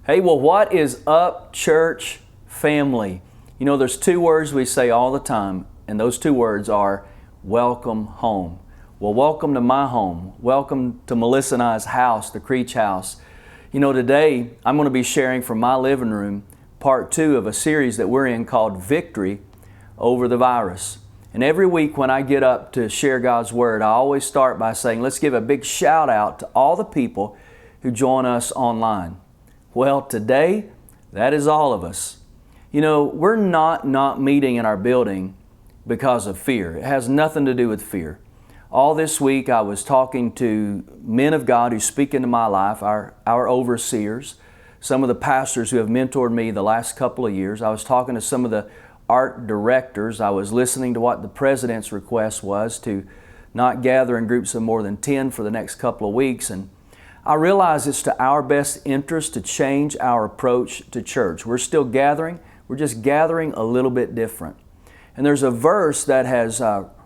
Hey, well, what is up, church family? You know, there's two words we say all the time, and those two words are welcome home. Well, welcome to my home. Welcome to Melissa and I's house, the Creech house. You know, today I'm going to be sharing from my living room part 2 of a series that we're in called Victory Over the Virus. And every week when I get up to share God's Word, I always start by saying, let's give a big shout out to all the people who join us online. Well, today, that is all of us. You know, we're not meeting in our building because of fear. It has nothing to do with fear. All this week, I was talking to men of God who speak into my life, our overseers, some of the pastors who have mentored me the last couple of years. I was talking to some of the art directors. I was listening to what the president's request was to not gather in groups of more than 10 for the next couple of weeks. And I realize it's to our best interest to change our approach to church. We're still gathering, we're just gathering a little bit different. And there's a verse that has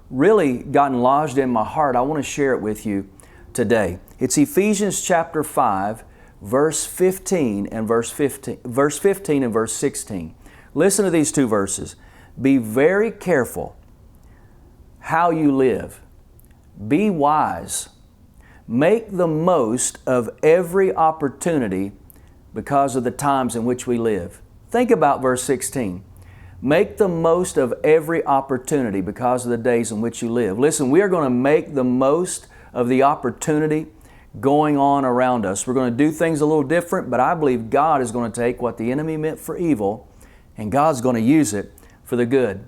really gotten lodged in my heart. I want to share it with you today. It's Ephesians chapter 5, verse 15 and verse 15 and verse 16. Listen to these two verses. Be very careful how you live. Be wise. Make the most of every opportunity because of the times in which we live. Think about verse 16. Make the most of every opportunity because of the days in which you live. Listen, we are going to make the most of the opportunity going on around us. We're going to do things a little different, but I believe God is going to take what the enemy meant for evil and God's going to use it for the good.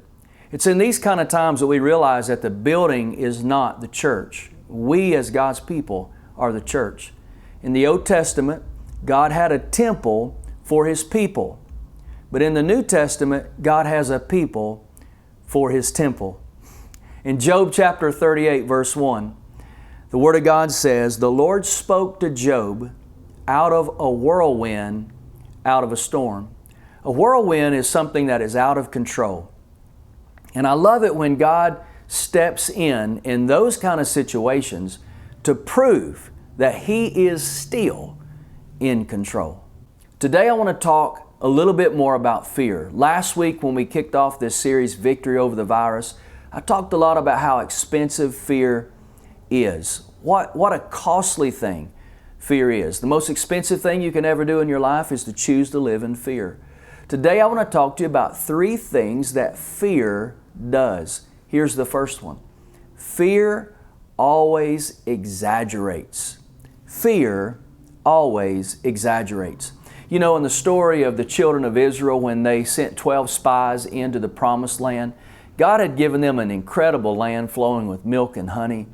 It's in these kind of times that we realize that the building is not the church. We as God's people are the church. In the Old Testament, God had a temple for His people. But in the New Testament, God has a people for His temple. In Job chapter 38, verse 1, the Word of God says, "The Lord spoke to Job out of a whirlwind, out of a storm." A whirlwind is something that is out of control. And I love it when God steps in those kind of situations to prove that He is still in control. Today I want to talk a little bit more about fear. Last week when we kicked off this series, Victory Over the Virus, I talked a lot about how expensive fear is. What a costly thing fear is. The most expensive thing you can ever do in your life is to choose to live in fear. Today I want to talk to you about 3 things that fear does. Here's the first one. Fear always exaggerates. Fear always exaggerates. You know, in the story of the children of Israel when they sent 12 spies into the promised land, God had given them an incredible land flowing with milk and honey.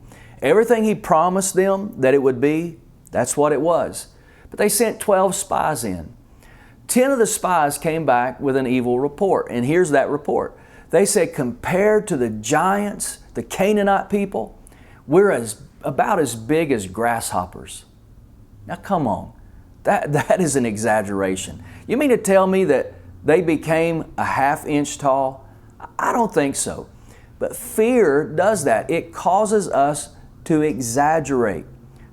Everything He promised them that it would be, that's what it was. But they sent 12 spies in. 10 of the spies came back with an evil report. And here's that report. They said, compared to the giants, the Canaanite people, we're about as big as grasshoppers. Now come on, that is an exaggeration. You mean to tell me that they became a half-inch tall? I don't think so. But fear does that. It causes us to exaggerate.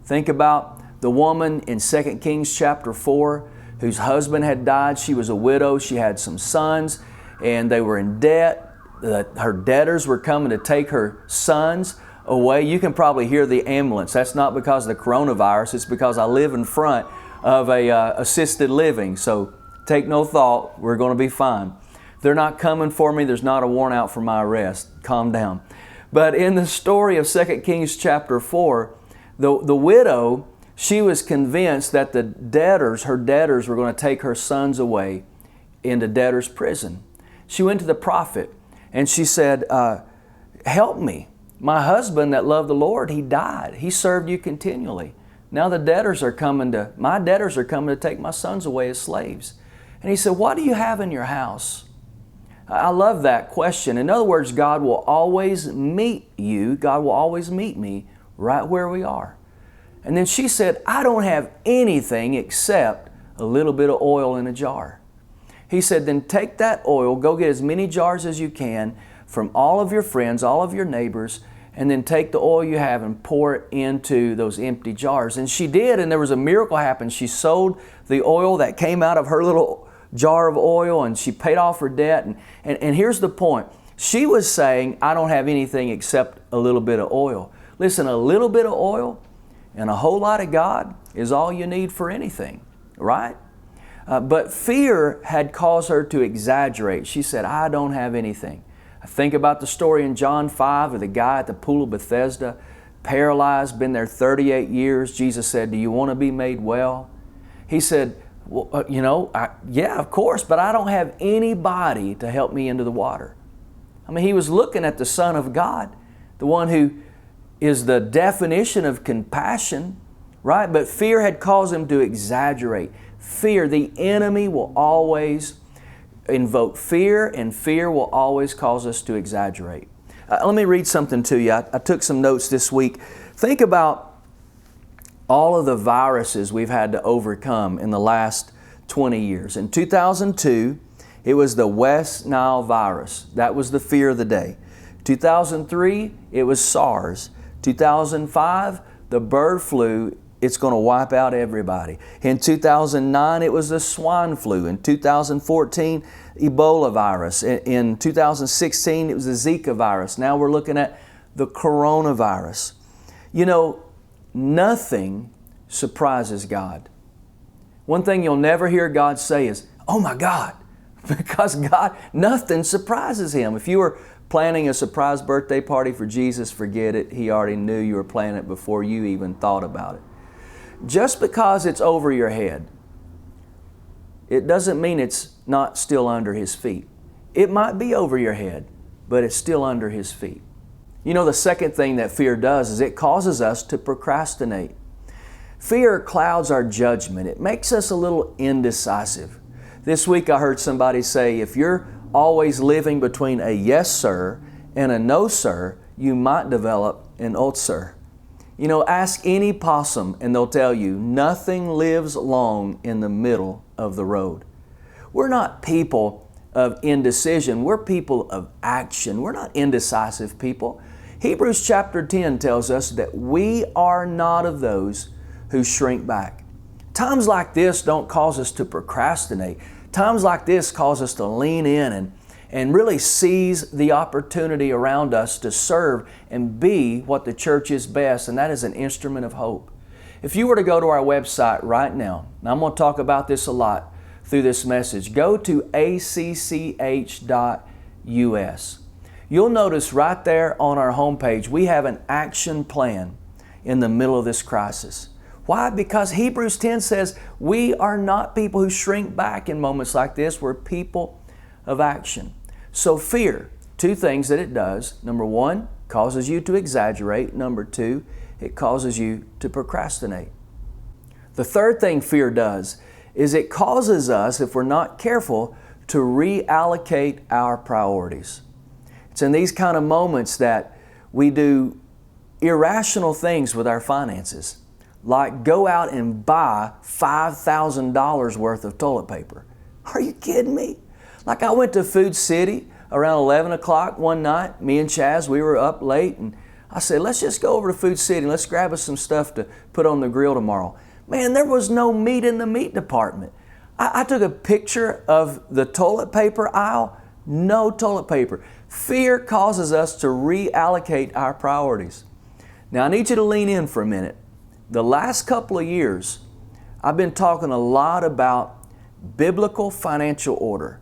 Think about the woman in 2 Kings chapter 4 whose husband had died. She was a widow. She had some sons and they were in debt. Her debtors were coming to take her sons away. You can probably hear the ambulance. That's not because of the coronavirus. It's because I live in front of a assisted living. So take no thought. We're going to be fine. They're not coming for me. There's not a warrant out for my arrest. Calm down. But in the story of 2 Kings chapter 4, the widow, she was convinced that her debtors were going to take her sons away into debtor's prison. She went to the prophet and she said, help me. My husband that loved the Lord, he died. He served you continually. Now my debtors are coming to take my sons away as slaves. And he said, what do you have in your house? I love that question. In other words, God will always meet you. God will always meet me right where we are. And then she said, I don't have anything except a little bit of oil in a jar. He said, then take that oil, go get as many jars as you can from all of your friends, all of your neighbors, and then take the oil you have and pour it into those empty jars. And she did, and there was a miracle happen. She sold the oil that came out of her little jar of oil, and she paid off her debt. And here's the point. She was saying, I don't have anything except a little bit of oil. Listen, a little bit of oil and a whole lot of God is all you need for anything, right? But fear had caused her to exaggerate. She said, I don't have anything. I think about the story in John 5 of the guy at the pool of Bethesda, paralyzed, been there 38 years. Jesus said, do you want to be made well? He said, well, yeah, of course, but I don't have anybody to help me into the water. I mean, he was looking at the Son of God, the one who is the definition of compassion, right? But fear had caused him to exaggerate. Fear, the enemy will always invoke fear, and fear will always cause us to exaggerate. Let me read something to you. I took some notes this week. Think about all of the viruses we've had to overcome in the last 20 years. In 2002, it was the West Nile virus. That was the fear of the day. 2003, it was SARS. 2005, the bird flu. It's going to wipe out everybody. In 2009, it was the swine flu. In 2014, Ebola virus. In 2016, it was the Zika virus. Now we're looking at the coronavirus. You know, nothing surprises God. One thing you'll never hear God say is, oh my God, because God, nothing surprises Him. If you were planning a surprise birthday party for Jesus, forget it. He already knew you were planning it before you even thought about it. Just because it's over your head, it doesn't mean it's not still under His feet. It might be over your head, but it's still under His feet. You know, the second thing that fear does is it causes us to procrastinate. Fear clouds our judgment. It makes us a little indecisive. This week I heard somebody say, if you're always living between a yes sir and a no sir, you might develop an ulcer. You know, ask any possum and they'll tell you nothing lives long in the middle of the road. We're not people of indecision. We're people of action. We're not indecisive people. Hebrews chapter 10 tells us that we are not of those who shrink back. Times like this don't cause us to procrastinate. Times like this cause us to lean in and really seize the opportunity around us to serve and be what the church is best, and that is an instrument of hope. If you were to go to our website right now, and I'm going to talk about this a lot through this message, go to acch.us. You'll notice right there on our homepage, we have an action plan in the middle of this crisis. Why? Because Hebrews 10 says we are not people who shrink back in moments like this. We're people of action. So fear, two things that it does. Number one, causes you to exaggerate. Number two, it causes you to procrastinate. The third thing fear does is it causes us, if we're not careful, to reallocate our priorities. It's in these kind of moments that we do irrational things with our finances, like go out and buy $5,000 worth of toilet paper. Are you kidding me? Like I went to Food City around 11 o'clock one night. Me and Chaz, we were up late, and I said, let's just go over to Food City and let's grab us some stuff to put on the grill tomorrow. Man, there was no meat in the meat department. I took a picture of the toilet paper aisle, no toilet paper. Fear causes us to reallocate our priorities. Now I need you to lean in for a minute. The last couple of years, I've been talking a lot about biblical financial order.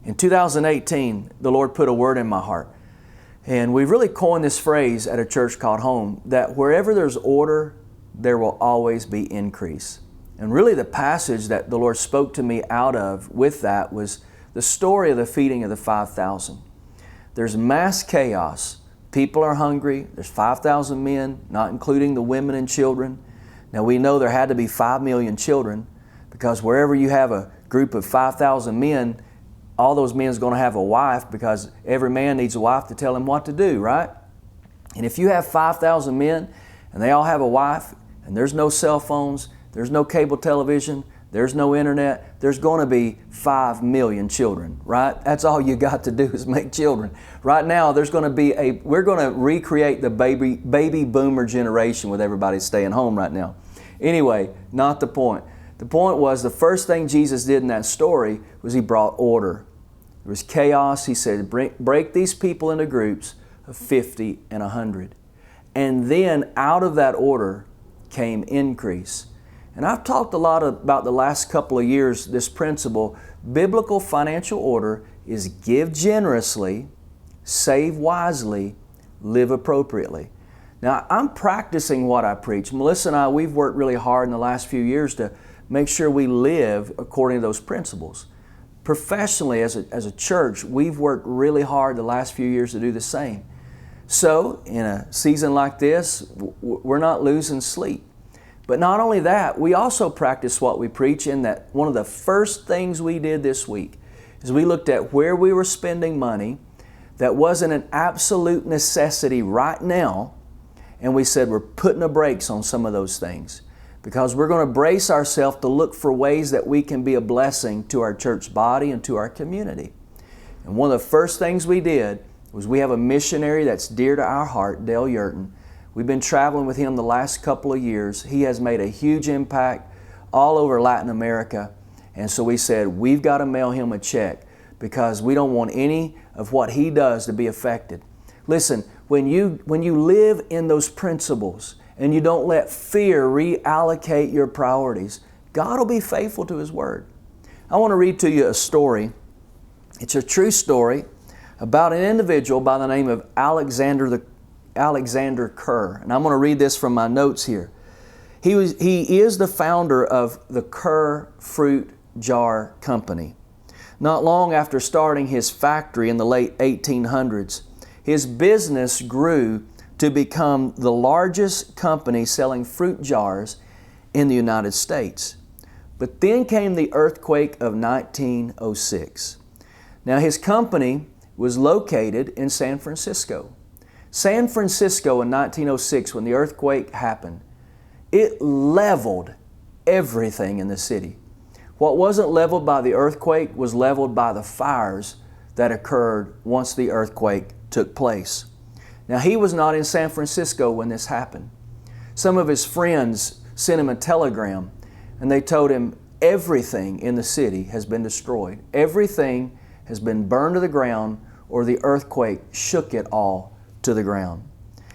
In 2018, the Lord put a word in my heart. And we've really coined this phrase at a church called Home, that wherever there's order, there will always be increase. And really the passage that the Lord spoke to me out of with that was the story of the feeding of the 5,000. There's mass chaos. People are hungry. There's 5,000 men, not including the women and children. Now we know there had to be 5 million children, because wherever you have a group of 5,000 men, all those men is going to have a wife, because every man needs a wife to tell him what to do, right? And if you have 5,000 men and they all have a wife, and there's no cell phones, there's no cable television, there's no internet, there's going to be 5 million children, right? That's all you got to do is make children. Right now, there's going to be we're going to recreate the baby boomer generation with everybody staying home right now. Anyway, not the point. The point was the first thing Jesus did in that story was He brought order. There was chaos. He said, break these people into groups of 50 and 100. And then out of that order came increase. And I've talked a lot about the last couple of years this principle. Biblical financial order is give generously, save wisely, live appropriately. Now, I'm practicing what I preach. Melissa and I, we've worked really hard in the last few years to make sure we live according to those principles. Professionally, as a church, we've worked really hard the last few years to do the same. So, in a season like this, we're not losing sleep. But not only that, we also practice what we preach in that one of the first things we did this week is we looked at where we were spending money that wasn't an absolute necessity right now, and we said we're putting the brakes on some of those things because we're going to brace ourselves to look for ways that we can be a blessing to our church body and to our community. And one of the first things we did was we have a missionary that's dear to our heart, Dale Yurton. We've been traveling with him the last couple of years. He has made a huge impact all over Latin America. And so we said, we've got to mail him a check because we don't want any of what he does to be affected. Listen, when you live in those principles and you don't let fear reallocate your priorities, God will be faithful to His Word. I want to read to you a story. It's a true story about an individual by the name of Alexander Kerr. And I'm going to read this from my notes here. He is the founder of the Kerr Fruit Jar Company. Not long after starting his factory in the late 1800s, his business grew to become the largest company selling fruit jars in the United States. But then came the earthquake of 1906. Now his company was located in San Francisco. San Francisco in 1906, when the earthquake happened, it leveled everything in the city. What wasn't leveled by the earthquake was leveled by the fires that occurred once the earthquake took place. Now, he was not in San Francisco when this happened. Some of his friends sent him a telegram, and they told him everything in the city has been destroyed. Everything has been burned to the ground, or the earthquake shook it all to the ground.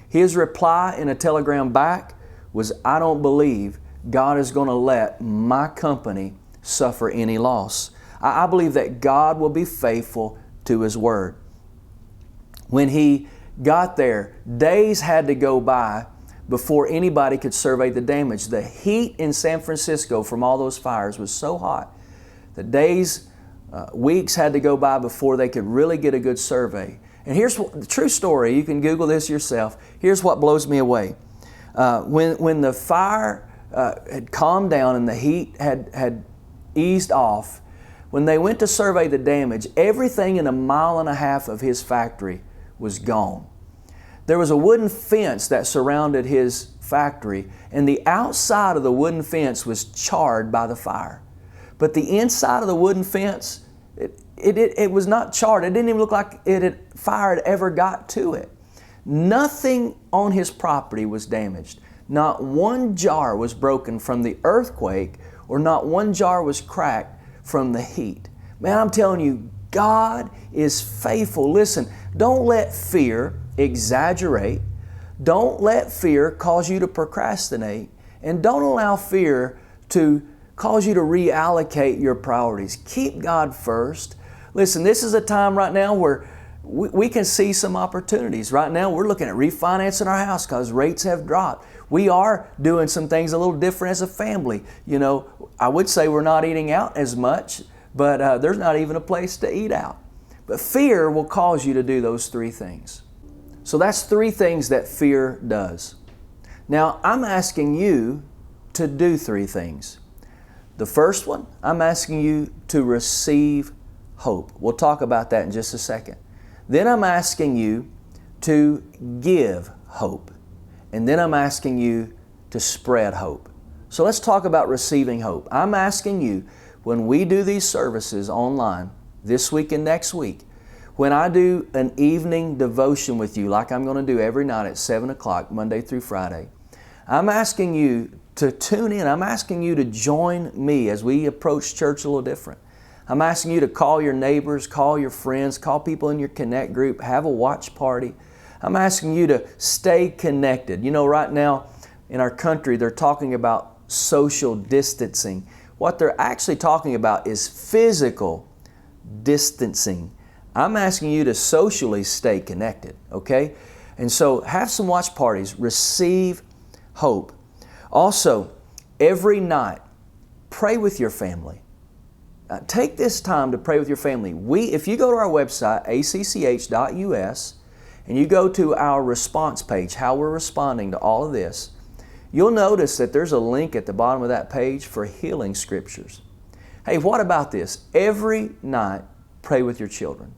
His reply in a telegram back was, I don't believe God is going to let my company suffer any loss. I believe that God will be faithful to His Word. When he got there, days had to go by before anybody could survey the damage. The heat in San Francisco from all those fires was so hot that weeks had to go by before they could really get a good survey. And here's the true story. You can Google this yourself. Here's what blows me away. When the fire had calmed down and the heat had eased off, when they went to survey the damage, everything in 1.5 miles of his factory was gone. There was a wooden fence that surrounded his factory, and the outside of the wooden fence was charred by the fire. But the inside of the wooden fence, it was not charred. It didn't even look like fire had ever got to it. Nothing on his property was damaged. Not one jar was broken from the earthquake, or not one jar was cracked from the heat. Man, I'm telling you, God is faithful. Listen, don't let fear exaggerate. Don't let fear cause you to procrastinate. And don't allow fear to cause you to reallocate your priorities. Keep God first. Listen, this is a time right now where we can see some opportunities. Right now, we're looking at refinancing our house because rates have dropped. We are doing some things a little different as a family. You know, I would say we're not eating out as much, but there's not even a place to eat out. But fear will cause you to do those 3 things. So that's 3 things that fear does. Now, I'm asking you to do 3 things. The first one, I'm asking you to receive hope. We'll talk about that in just a second. Then I'm asking you to give hope. And then I'm asking you to spread hope. So let's talk about receiving hope. I'm asking you, when we do these services online this week and next week, when I do an evening devotion with you like I'm going to do every night at 7 o'clock, Monday through Friday, I'm asking you to tune in. I'm asking you to join me as we approach church a little different. I'm asking you to call your neighbors, call your friends, call people in your Connect group, have a watch party. I'm asking you to stay connected. You know, right now in our country, they're talking about social distancing. What they're actually talking about is physical distancing. I'm asking you to socially stay connected, okay? And so have some watch parties, receive hope. Also, every night, pray with your family. Take this time to pray with your family. If you go to our website, acch.us, and you go to our response page, how we're responding to all of this, you'll notice that there's a link at the bottom of that page for healing scriptures. Hey, what about this? Every night, pray with your children.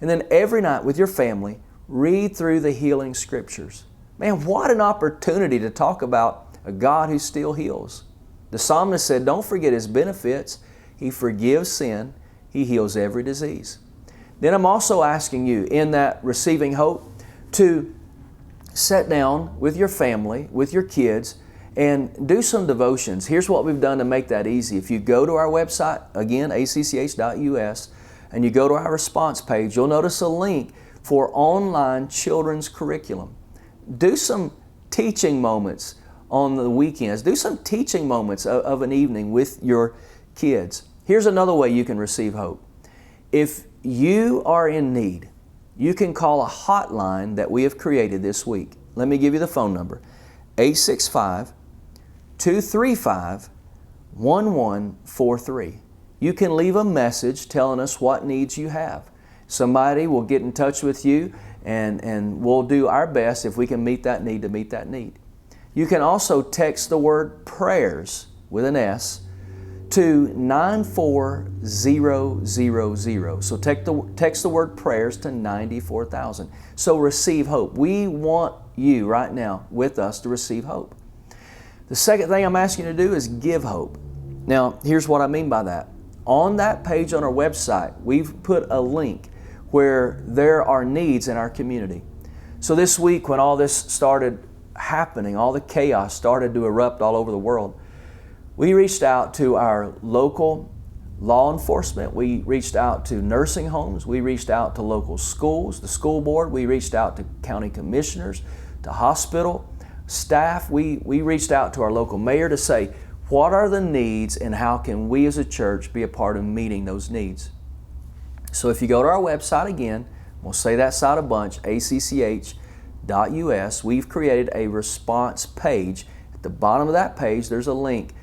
And then every night with your family, read through the healing scriptures. Man, what an opportunity to talk about a God who still heals. The psalmist said, don't forget His benefits. He forgives sin. He heals every disease. Then I'm also asking you in that receiving hope to sit down with your family, with your kids, and do some devotions. Here's what we've done to make that easy. If you go to our website, again, acch.us, and you go to our response page, you'll notice a link for online children's curriculum. Do some teaching moments on the weekends. Do some teaching moments of an evening with your kids. Here's another way you can receive hope. If you are in need, you can call a hotline that we have created this week. Let me give you the phone number, 865-235-1143. You can leave a message telling us what needs you have. Somebody will get in touch with you and we'll do our best if we can meet that need to meet that need. You can also text the word prayers with an S to 94000. So text the word prayers to 94,000. So receive hope. We want you right now with us to receive hope. The second thing I'm asking you to do is give hope. Now, here's what I mean by that. On that page on our website, we've put a link where there are needs in our community. So this week when all this started happening, all the chaos started to erupt all over the world, we reached out to our local law enforcement. We reached out to nursing homes. We reached out to local schools, the school board. We reached out to county commissioners, to hospital staff. We reached out to our local mayor to say, what are the needs and how can we as a church be a part of meeting those needs? So if you go to our website again, we'll say that site a bunch, acch.us, we've created a response page. At the bottom of that page, there's a link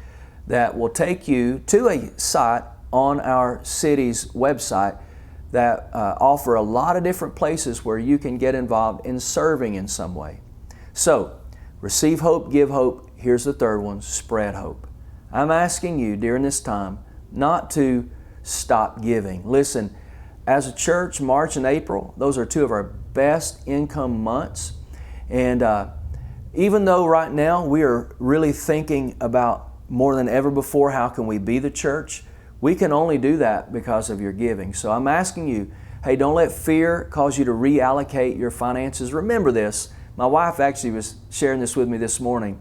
that will take you to a site on our city's website that offer a lot of different places where you can get involved in serving in some way. So, receive hope, give hope. Here's the third one, spread hope. I'm asking you during this time not to stop giving. Listen, as a church, March and April, those are two of our best income months. And even though right now we are really thinking about more than ever before, how can we be the church? We can only do that because of your giving. So I'm asking you, hey, don't let fear cause you to reallocate your finances. Remember this. My wife actually was sharing this with me this morning.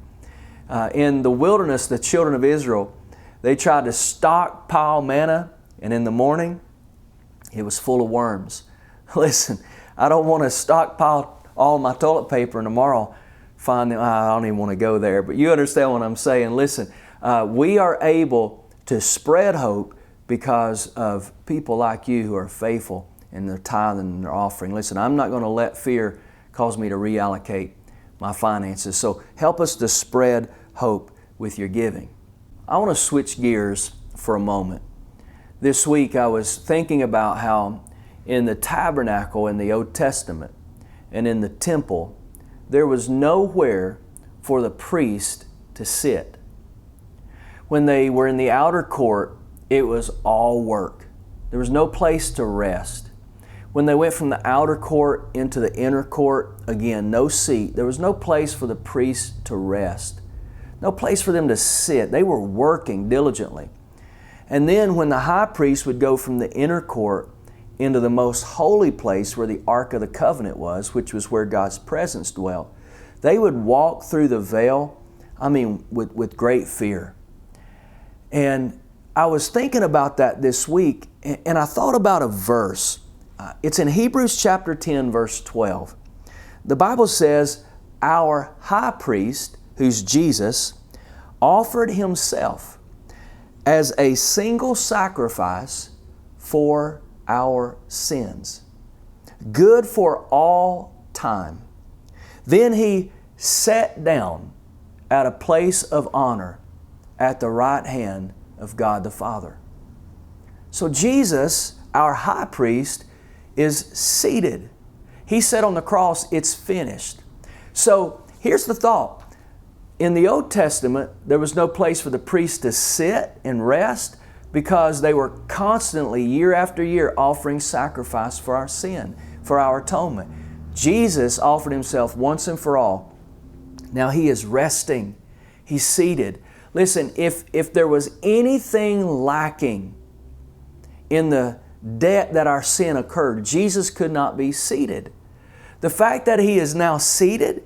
In the wilderness, the children of Israel, they tried to stockpile manna, and in the morning, it was full of worms. Listen, I don't want to stockpile all my toilet paper and tomorrow find them. I don't even want to go there, but you understand what I'm saying. Listen, we are able to spread hope because of people like you who are faithful in their tithing and their offering. Listen, I'm not going to let fear cause me to reallocate my finances. So help us to spread hope with your giving. I want to switch gears for a moment. This week I was thinking about how in the tabernacle in the Old Testament and in the temple, there was nowhere for the priest to sit. When they were in the outer court, it was all work. There was no place to rest. When they went from the outer court into the inner court, again, no seat. There was no place for the priest to rest. no place for them to sit. They were working diligently. And then when the high priest would go from the inner court into the most holy place where the Ark of the Covenant was, which was where God's presence dwelt, they would walk through the veil, with great fear. And I was thinking about that this week, and I thought about a verse. It's in Hebrews chapter 10, verse 12. The Bible says, our high priest, who's Jesus, offered Himself as a single sacrifice for our sins, good for all time. Then He sat down at a place of honor at the right hand of God the Father. So Jesus, our high priest, is seated. He said on the cross, it's finished. So here's the thought. In the Old Testament, there was no place for the priest to sit and rest because they were constantly, year after year, offering sacrifice for our sin, for our atonement. Jesus offered Himself once and for all. Now He is resting. He's seated. Listen, if there was anything lacking in the debt that our sin occurred, Jesus could not be seated. The fact that He is now seated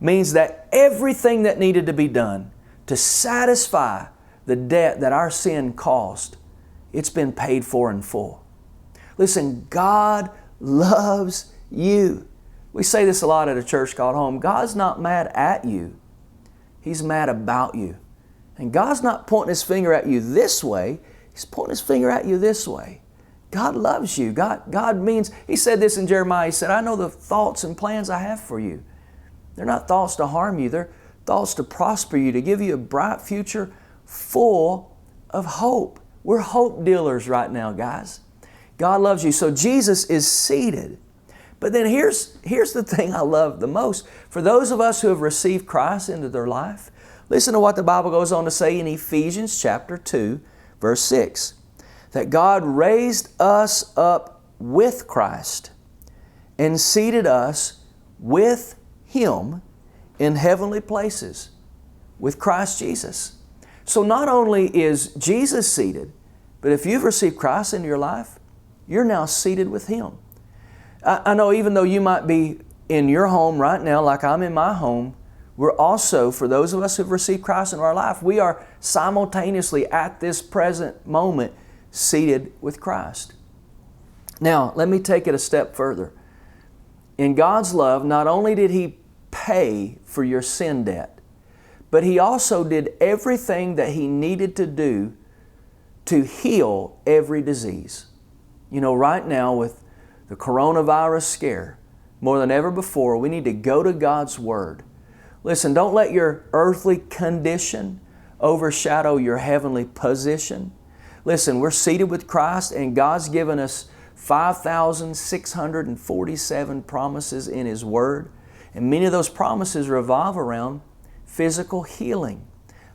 means that everything that needed to be done to satisfy the debt that our sin caused, it's been paid for in full. Listen, God loves you. We say this a lot at a church called home. God's not mad at you. He's mad about you. And God's not pointing His finger at you this way. He's pointing His finger at you this way. God loves you. God means, He said this in Jeremiah. He said, I know the thoughts and plans I have for you. They're not thoughts to harm you. They're thoughts to prosper you, to give you a bright future full of hope. We're hope dealers right now, guys. God loves you. So Jesus is seated. But then here's the thing I love the most. For those of us who have received Christ into their life, listen to what the Bible goes on to say in Ephesians chapter 2, verse 6. That God raised us up with Christ and seated us with Him in heavenly places with Christ Jesus. So not only is Jesus seated, but if you've received Christ into your life, you're now seated with Him. I know even though you might be in your home right now, like I'm in my home, we're also, for those of us who've received Christ into our life, we are simultaneously at this present moment seated with Christ. Now, let me take it a step further. In God's love, not only did He pay for your sin debt, but He also did everything that He needed to do to heal every disease. You know, right now with the coronavirus scare, more than ever before, we need to go to God's Word. Listen, don't let your earthly condition overshadow your heavenly position. Listen, we're seated with Christ and God's given us 5,647 promises in His Word. And many of those promises revolve around physical healing.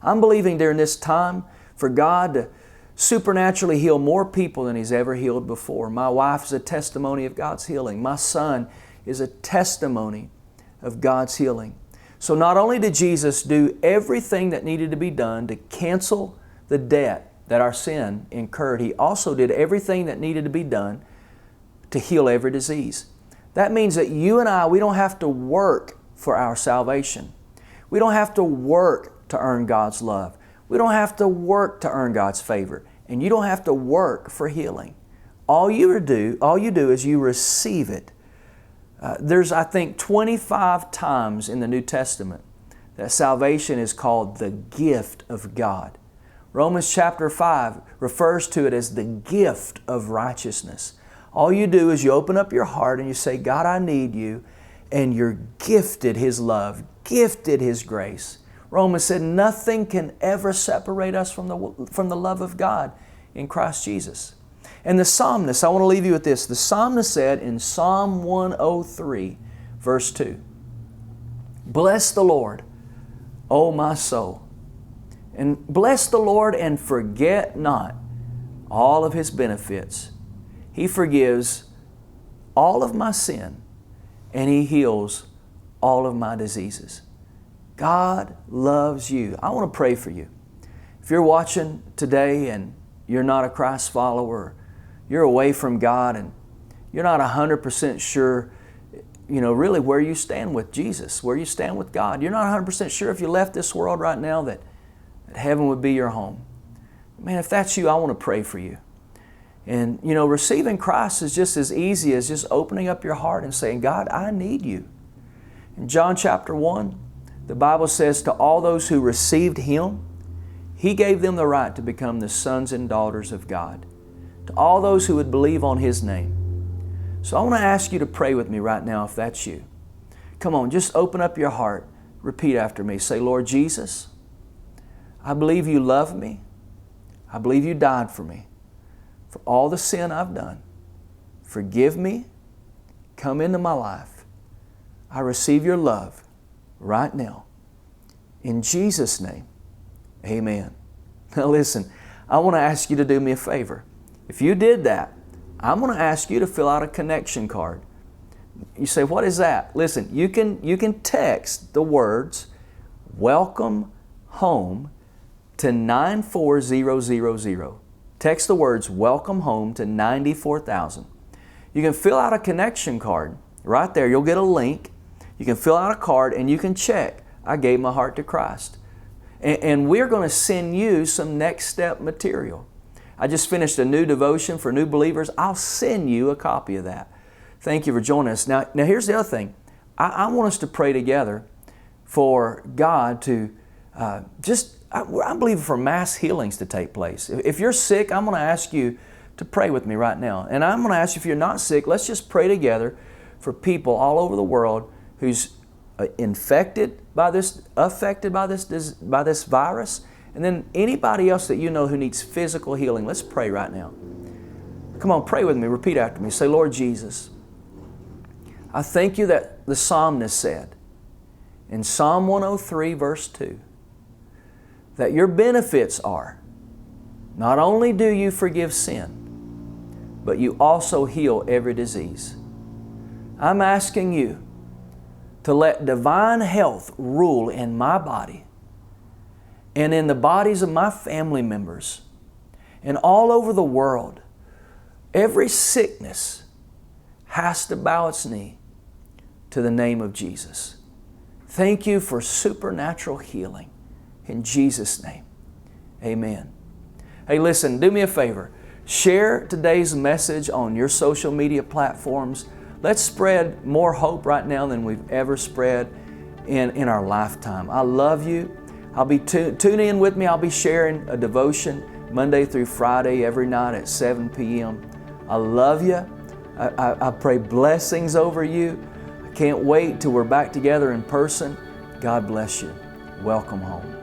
I'm believing during this time for God to supernaturally heal more people than He's ever healed before. My wife is a testimony of God's healing. My son is a testimony of God's healing. So not only did Jesus do everything that needed to be done to cancel the debt that our sin incurred, He also did everything that needed to be done to heal every disease. That means that you and I, we don't have to work for our salvation. We don't have to work to earn God's love. We don't have to work to earn God's favor. And you don't have to work for healing. All you do is you receive it. There's, I think, 25 times in the New Testament that salvation is called the gift of God. Romans chapter 5 refers to it as the gift of righteousness. All you do is you open up your heart and you say, God, I need You. And you're gifted His love, gifted His grace. Romans said nothing can ever separate us from the love of God in Christ Jesus. And the psalmist, I want to leave you with this. The psalmist said in Psalm 103, verse 2, Bless the Lord, O my soul, and bless the Lord and forget not all of His benefits. He forgives all of my sin and He heals all of my diseases. God loves you. I want to pray for you. If you're watching today and you're not a Christ follower, you're away from God and you're not 100% sure, really where you stand with Jesus, where you stand with God. You're not 100% sure if you left this world right now that heaven would be your home. Man, if that's you, I want to pray for you. And, receiving Christ is just as easy as just opening up your heart and saying, God, I need you. In John chapter 1, the Bible says, to all those who received Him, He gave them the right to become the sons and daughters of God. To all those who would believe on His name. So I want to ask you to pray with me right now if that's you. Come on, just open up your heart. Repeat after me. Say, Lord Jesus, I believe You love me. I believe You died for me, for all the sin I've done. Forgive me. Come into my life. I receive Your love right now. In Jesus' name, amen. Now listen, I want to ask you to do me a favor. If you did that, I'm going to ask you to fill out a connection card. You say, what is that? Listen, you can text the words, welcome home, to 94000. Text the words, welcome home, to 94,000. You can fill out a connection card. Right there, you'll get a link. You can fill out a card and you can check, I gave my heart to Christ. And we're going to send you some next step material. I just finished a new devotion for new believers. I'll send you a copy of that. Thank you for joining us. Now here's the other thing. I want us to pray together for God to I believe for mass healings to take place. If you're sick, I'm going to ask you to pray with me right now. And I'm going to ask you, if you're not sick, let's just pray together for people all over the world who's affected by this virus, and then anybody else that you know who needs physical healing. Let's pray right now. Come on, pray with me. Repeat after me. Say, Lord Jesus, I thank You that the psalmist said in Psalm 103 verse 2 that Your benefits are, not only do You forgive sin, but You also heal every disease. I'm asking You to let divine health rule in my body and in the bodies of my family members and all over the world. Every sickness has to bow its knee to the name of Jesus. Thank You for supernatural healing. In Jesus' name, amen. Hey, listen, do me a favor. Share today's message on your social media platforms. Let's spread more hope right now than we've ever spread in our lifetime. I love you. I'll be tune in with me. I'll be sharing a devotion Monday through Friday every night at 7 p.m. I love you. I pray blessings over you. I can't wait till we're back together in person. God bless you. Welcome home.